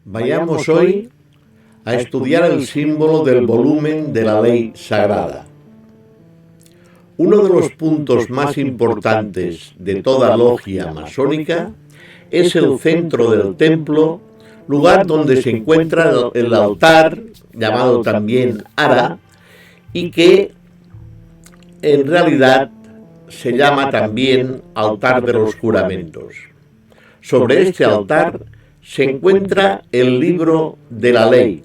Vayamos hoy a estudiar el símbolo del volumen de la ley sagrada. Uno de los puntos más importantes de toda logia masónica es el centro del templo, lugar donde se encuentra el altar, llamado también ara, y que en realidad se llama también altar de los juramentos. Sobre este altar se encuentra el libro de la ley.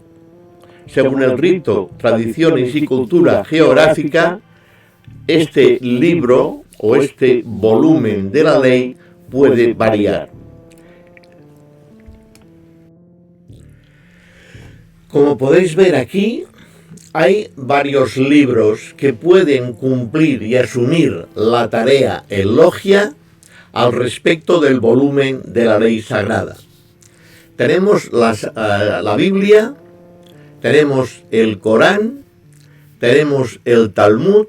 Según el rito, tradiciones y cultura geográfica, este libro o este volumen de la ley puede variar. Como podéis ver aquí, hay varios libros que pueden cumplir y asumir la tarea en logia al respecto del volumen de la ley sagrada. Tenemos la Biblia, tenemos el Corán, tenemos el Talmud,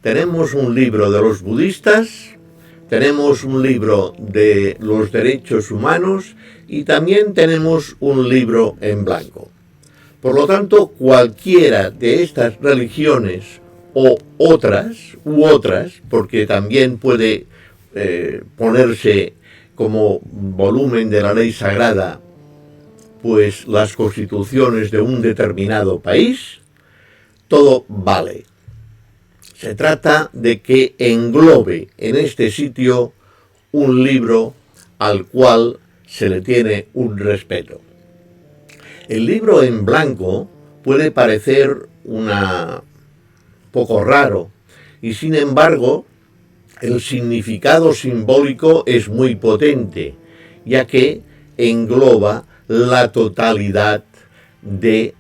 tenemos un libro de los budistas, tenemos un libro de los derechos humanos y también tenemos un libro en blanco. Por lo tanto, cualquiera de estas religiones o otras, porque también puede ponerse como volumen de la ley sagrada, pues las constituciones de un determinado país, todo vale. Se trata de que englobe en este sitio un libro al cual se le tiene un respeto. El libro en blanco puede parecer poco raro y sin embargo el significado simbólico es muy potente, ya que engloba la totalidad de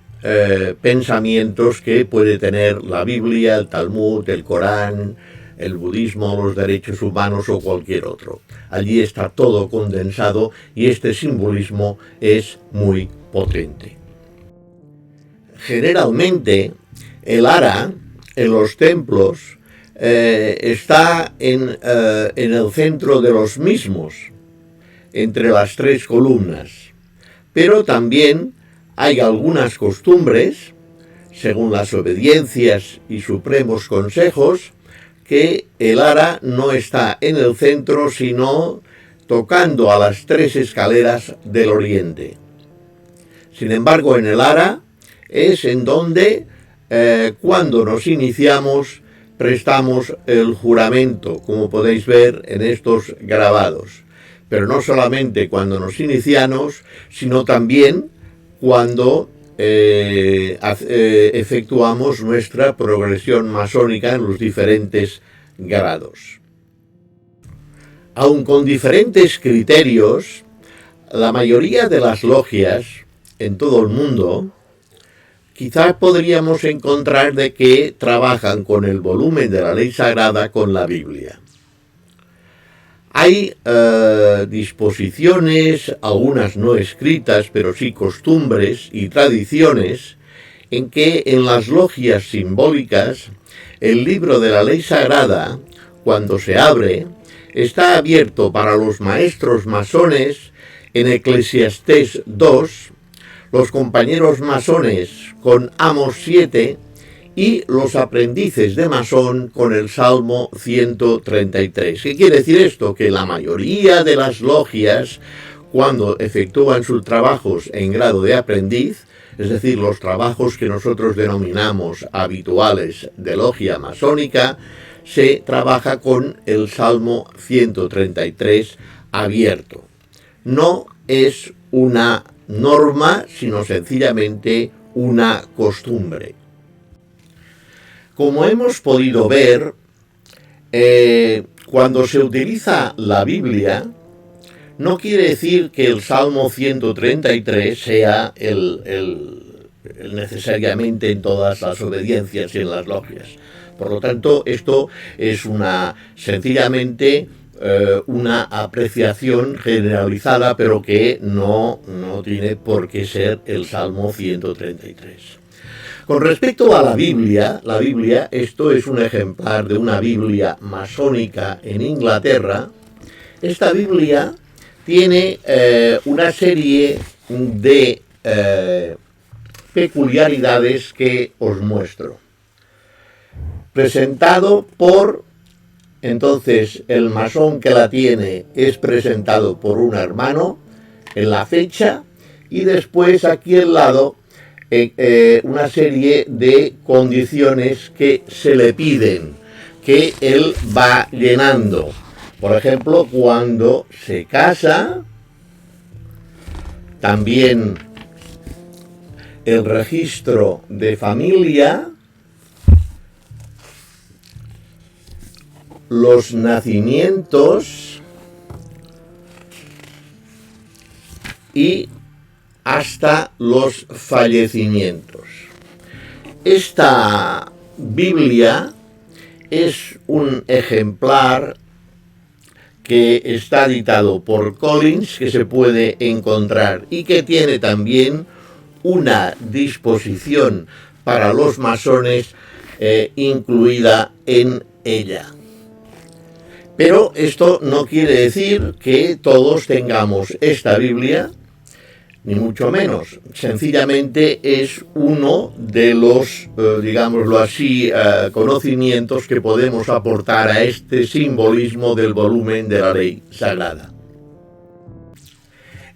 pensamientos que puede tener la Biblia, el Talmud, el Corán, el budismo, los derechos humanos o cualquier otro. Allí está todo condensado y este simbolismo es muy potente. Generalmente, el ara en los templos está en el centro de los mismos, entre las tres columnas, pero también hay algunas costumbres, según las obediencias y supremos consejos, que el ara no está en el centro, sino tocando a las tres escaleras del oriente. Sin embargo, en el ara es en donde, cuando nos iniciamos, prestamos el juramento, como podéis ver en estos grabados. Pero no solamente cuando nos iniciamos, sino también cuando efectuamos nuestra progresión masónica en los diferentes grados. Aun con diferentes criterios, la mayoría de las logias en todo el mundo, quizás podríamos encontrar de que trabajan con el volumen de la ley sagrada con la Biblia. Hay disposiciones, algunas no escritas, pero sí costumbres y tradiciones, en que en las logias simbólicas el libro de la ley sagrada, cuando se abre, está abierto para los maestros masones en Eclesiastés 2, los compañeros masones con Amos 7 y los aprendices de masón con el Salmo 133. ¿Qué quiere decir esto? Que la mayoría de las logias, cuando efectúan sus trabajos en grado de aprendiz, es decir, los trabajos que nosotros denominamos habituales de logia masónica, se trabaja con el Salmo 133 abierto. No es una norma, sino sencillamente una costumbre. Como hemos podido ver, cuando se utiliza la Biblia, no quiere decir que el Salmo 133 sea el necesariamente en todas las obediencias y en las logias. Por lo tanto, esto es sencillamente una apreciación generalizada, pero que no tiene por qué ser el Salmo 133. Con respecto a la Biblia, esto es un ejemplar de una Biblia masónica en Inglaterra. Esta Biblia tiene una serie de peculiaridades que os muestro. Presentado por, entonces el masón que la tiene es presentado por un hermano en la fecha, y después aquí al lado una serie de condiciones que se le piden, que él va llenando. Por ejemplo, cuando se casa, también el registro de familia, los nacimientos y hasta los fallecimientos. Esta Biblia es un ejemplar que está editado por Collins, que se puede encontrar y que tiene también una disposición para los masones incluida en ella. Pero esto no quiere decir que todos tengamos esta Biblia, ni mucho menos. Sencillamente es uno de los, digámoslo así, conocimientos que podemos aportar a este simbolismo del volumen de la ley sagrada.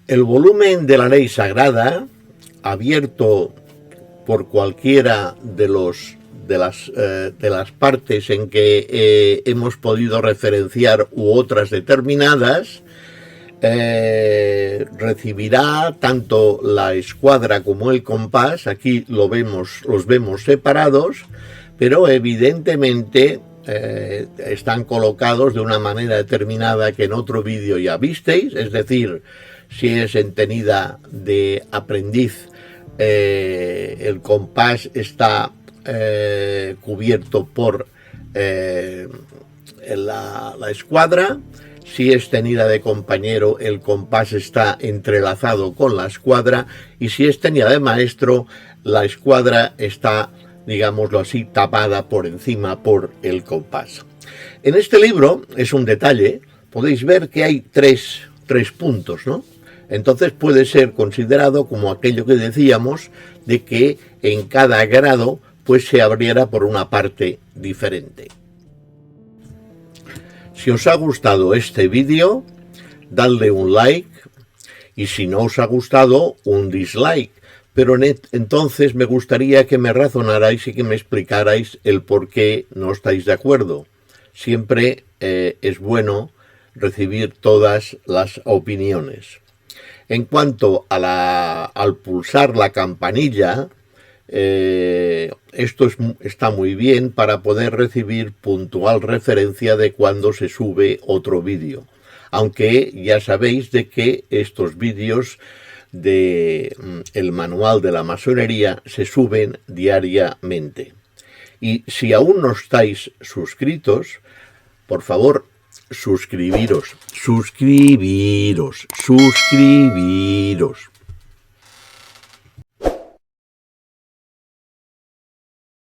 El volumen de la ley sagrada, abierto por cualquiera de las partes en que hemos podido referenciar u otras determinadas, recibirá tanto la escuadra como el compás. Aquí los vemos separados, pero evidentemente están colocados de una manera determinada que en otro vídeo ya visteis, es decir, si es en tenida de aprendiz, el compás está cubierto por la escuadra. Si es tenida de compañero, el compás está entrelazado con la escuadra, y si es tenida de maestro, la escuadra está, digámoslo así, tapada por encima por el compás. En este libro, es un detalle, podéis ver que hay tres puntos, ¿no? Entonces puede ser considerado como aquello que decíamos, de que en cada grado pues se abriera por una parte diferente. Si os ha gustado este vídeo, dadle un like, y si no os ha gustado, un dislike. Pero entonces me gustaría que me razonarais y que me explicarais el por qué no estáis de acuerdo. Siempre es bueno recibir todas las opiniones. En cuanto al pulsar la campanilla, esto está muy bien para poder recibir puntual referencia de cuando se sube otro vídeo, aunque ya sabéis de que estos vídeos de el manual de la masonería se suben diariamente. Y si aún no estáis suscritos, por favor, suscribiros.